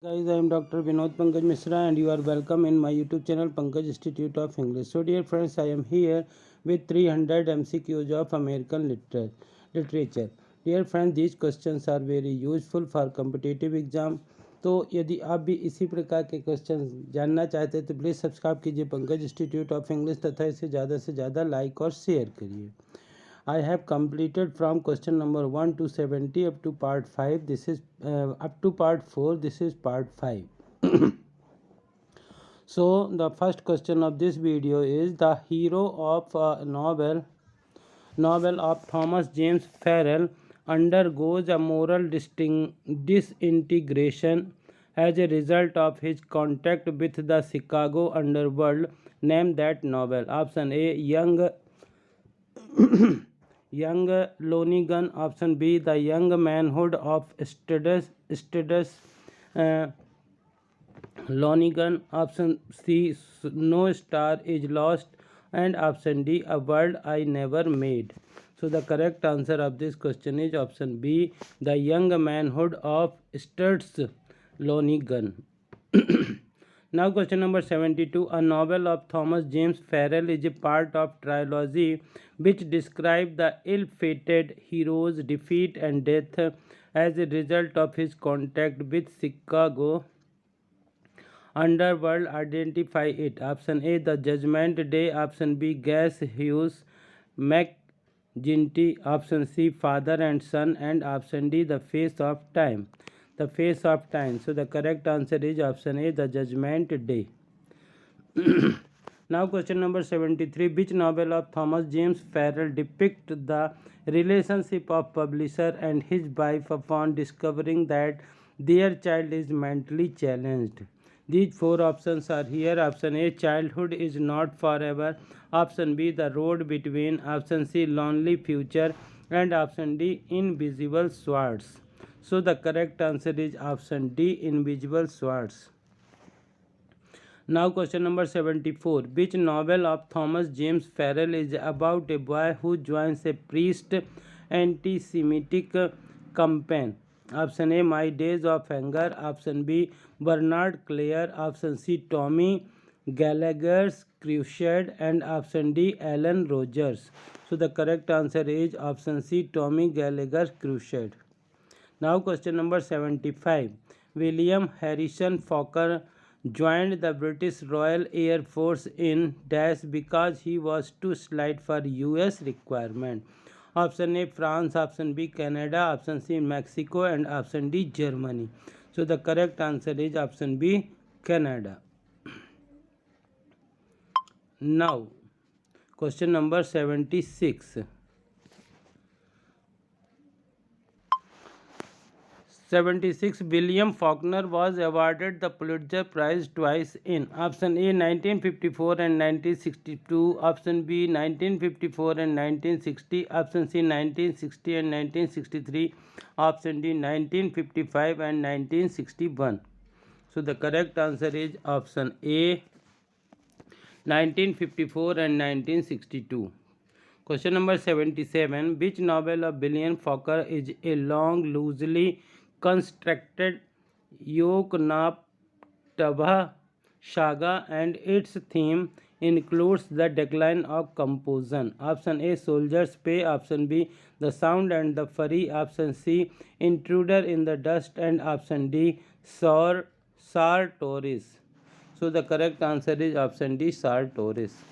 Guys, I am Dr. Vinod Pankaj Misra and you are welcome in my YouTube channel Pankaj Institute of English. So dear friends, I am here with 300 MCQs of American literature. Dear friends, these questions are very useful for competitive exam. तो यदि आप भी इसी प्रकार के question जानना चाहते हैं तो प्लीज़ सब्सक्राइब कीजिए पंकज इंस्टीट्यूट ऑफ इंग्लिश तथा इसे ज़्यादा से ज़्यादा लाइक और शेयर करिए. I have completed from question number 1 to 70 up to part 5. This is up to part 4. This is part 5. So the first question of this video is the hero of a novel of Thomas James Farrell undergoes a moral disintegration as a result of his contact with the Chicago underworld. Name that novel. Option A, Young Lonigan. Option B, The Young Manhood of Status Lonigan. Option C, No Star is Lost. And option D, A World I Never Made. So the correct answer of this question is option B, The Young Manhood of Status Lonigan. Now question number 72. A novel of Thomas James Farrell is a part of trilogy which describe the ill-fated hero's defeat and death as a result of his contact with Chicago underworld. Identify it. Option A, The Judgment Day. Option B, Gas Hughes McGinty. Option C, Father and Son. And option D, The Face of Time. The Face of Time. So the correct answer is option A, The Judgment Day. Now question number 73. Which novel of Thomas James Farrell depict the relationship of publisher and his wife upon discovering that their child is mentally challenged? These four options are here. Option A, Childhood is Not Forever. Option B, The Road Between. Option C, Lonely Future. And option D, Invisible Swords. So the correct answer is option D, Invisible Swords. Now question number 74. Which novel of Thomas James Farrell is about a boy who joins a priest anti-Semitic campaign? Option A, My Days of Anger. Option B, Bernard Clare. Option C, Tommy Gallagher's Crusade. And option D, Alan Rogers. So the correct answer is option C, Tommy Gallagher's Crusade. Now question number 75. William Harrison Fokker joined the British Royal Air Force in dash because he was too slight for US requirement. Option A, France. Option B, Canada. Option C, Mexico. And option D, Germany. So the correct answer is option B, Canada. Now question number 76. 76. William Faulkner was awarded the Pulitzer Prize twice in option A 1954 and 1962, option B 1954 and 1960, option C 1960 and 1963, option D 1955 and 1961. So the correct answer is option A 1954 and 1962. Question number 77. Which novel of William Faulkner is a long, loosely constructed Yoknaptaba saga and its theme includes the decline of composition? Option A, Soldier's Pay. Option B, The Sound and the Fury. Option C, Intruder in the Dust. And option D, Sartoris. So the correct answer is option D, Sartoris.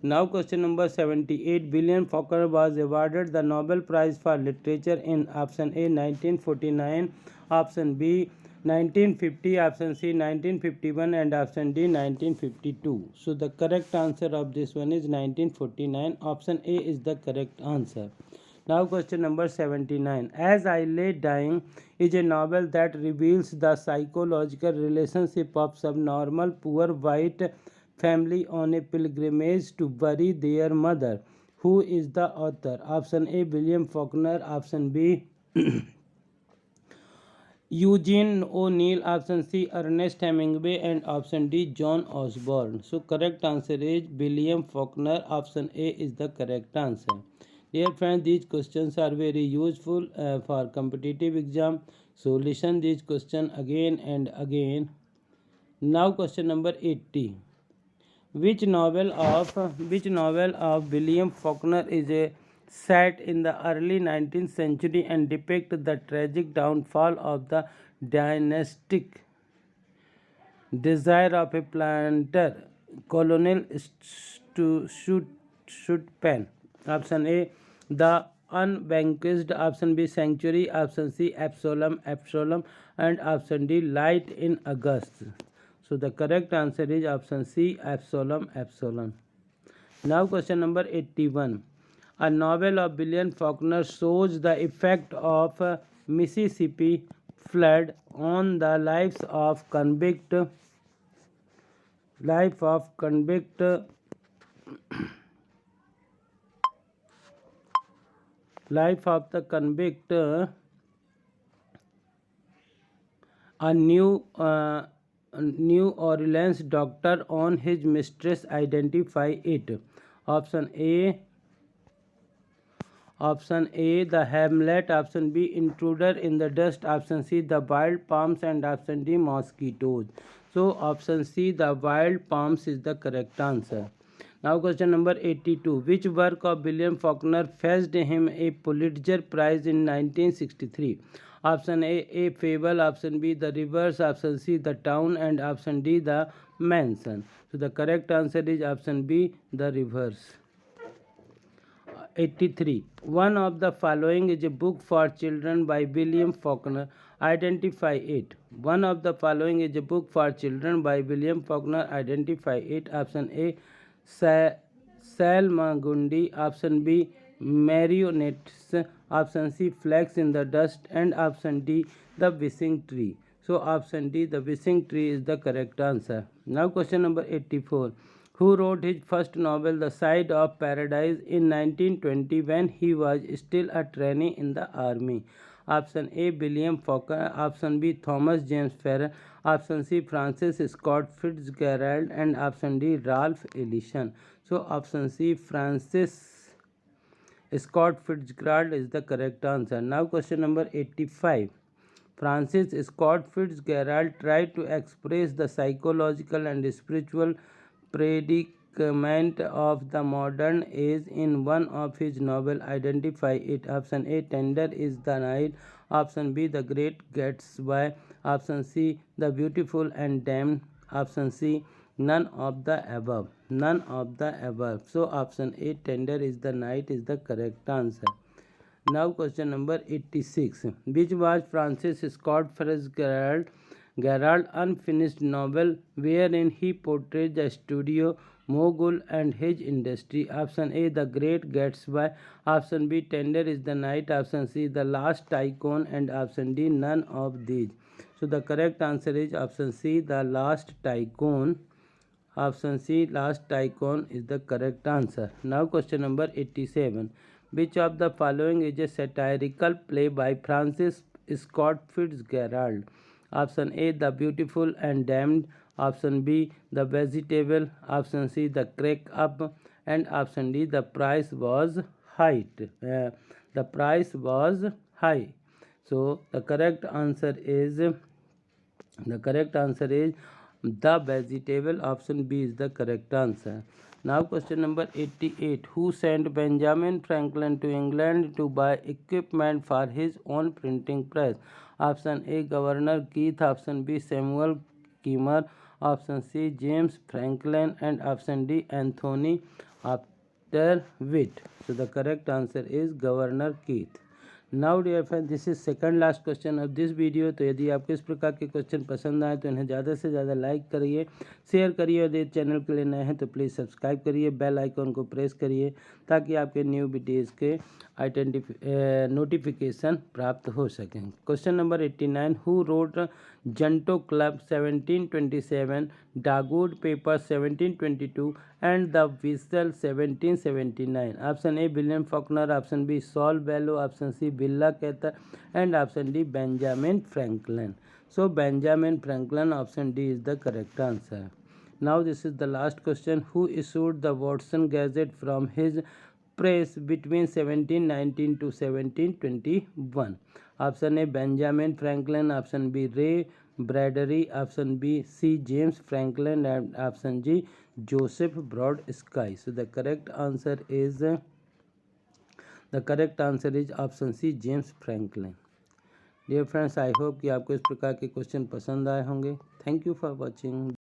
Now question number 78. William Faulkner was awarded the Nobel Prize for Literature in option A 1949, option B 1950, option C 1951 and option D 1952. So the correct answer of this one is 1949. Option A is the correct answer. Now question number 79. As I Lay Dying is a novel that reveals the psychological relationship of subnormal poor white family on a pilgrimage to bury their mother. Who is the author? Option A, William Faulkner. Option B, Eugene O'Neill. Option C, Ernest Hemingway. And option D, John Osborne. So correct answer is William Faulkner. Option A is the correct answer. Dear friends, these questions are very useful for competitive exam. So listen this question again and again. Now question number 80. Which novel of William Faulkner is set in the early 19th century and depicts the tragic downfall of the dynastic desire of a planter colonel to shoot pen? Option A, The Unvanquished. Option B, Sanctuary. Option C, Absalom. And option D, Light in August. So the correct answer is option C, Absalom. Now question number 81. A novel of William Faulkner shows the effect of Mississippi flood on the life of the convict. A New Orleans doctor on his mistress identify it. Option A, The Hamlet. Option B, Intruder in the Dust. Option C, The Wild Palms. And option D, Mosquitoes. So option C, The Wild Palms is the correct answer. Now question number 82. Which work of William Faulkner fetched him a Pulitzer Prize in 1963? Option A, Fable. Option B, The Rivers. Option C, The Town. And option D, The Mansion. So the correct answer is option B, The Rivers. 83. One of the following is a book for children by William Faulkner. Identify it. One of the following is a book for children by William Faulkner. Identify it. Option A, Salmagundi. Option B, Marionettes. Option C, Flags in the Dust. And option D, The Wishing Tree. So option D, The Wishing Tree is the correct answer. Now question number 84. Who wrote his first novel, The Side of Paradise, in 1920 when he was still a trainee in the army? Option A, William Faulkner. Option B, Thomas James Farrar. Option C, Francis Scott Fitzgerald. And option D, Ralph Ellison. So option C, Francis Scott Fitzgerald is the correct answer. Now question number 85. Francis Scott Fitzgerald tried to express the psychological and spiritual predicament of the modern age in one of his novels. Identify it. Option A, Tender is the Night. Option B, The Great Gatsby. Option C, The Beautiful and Damned. Option C, none of the above. So option A, Tender is the Night is the correct answer. Now question number 86. Which was Francis Scott Fitzgerald's unfinished novel wherein he portrays the studio mogul and his industry? Option A, The Great Gatsby. Option B, Tender is the Night. Option C, The Last Tycoon. And option D, none of these. So the correct answer is option C, The Last Tycoon. Option C, Last Tycoon is the correct answer. Now question number 87. Which of the following is a satirical play by Francis Scott Fitzgerald? Option A, The Beautiful and Damned. Option B, The Vegetable. Option C, The Crack Up. And option D, The Price Was High. The price was high. So the correct answer is The Vegetable. Option B is the correct answer. Now question number 88. Who sent Benjamin Franklin to England to buy equipment for his own printing press? Option A, Governor Keith. Option B, Samuel Kimmer. Option C, James Franklin. And option D, Anthony Afterwit. So the correct answer is Governor Keith. Now dear friend, this is second last question of this video. तो यदि आपको इस प्रकार के question पसंद आए तो इन्हें ज़्यादा से ज़्यादा लाइक करिए, शेयर करिए. यदि चैनल के लिए नए हैं तो प्लीज़ सब्सक्राइब करिए, बेल आइकन को प्रेस करिए ताकि आपके न्यू वीडियोज़ के नोटिफिकेशन प्राप्त हो सकें. Question number 89. Who wrote Junto club 1727, Dogood paper 1722 and the Whistle 1779? Option A, William Faulkner. Option B, Saul Bellow. Option C, Willa Cather. And option D, Benjamin Franklin. So Benjamin Franklin, option D is the correct answer. Now this is the last question. Who issued the Watson Gazette from his press between 1719 to 1721? Option A Benjamin Franklin, option B Ray Bradbury, option B C James Franklin, and option G Joseph Brodsky. So the correct answer is option C James Franklin. Dear friends, I hope कि आपको इस प्रकार के question पसंद आए होंगे. Thank you for watching.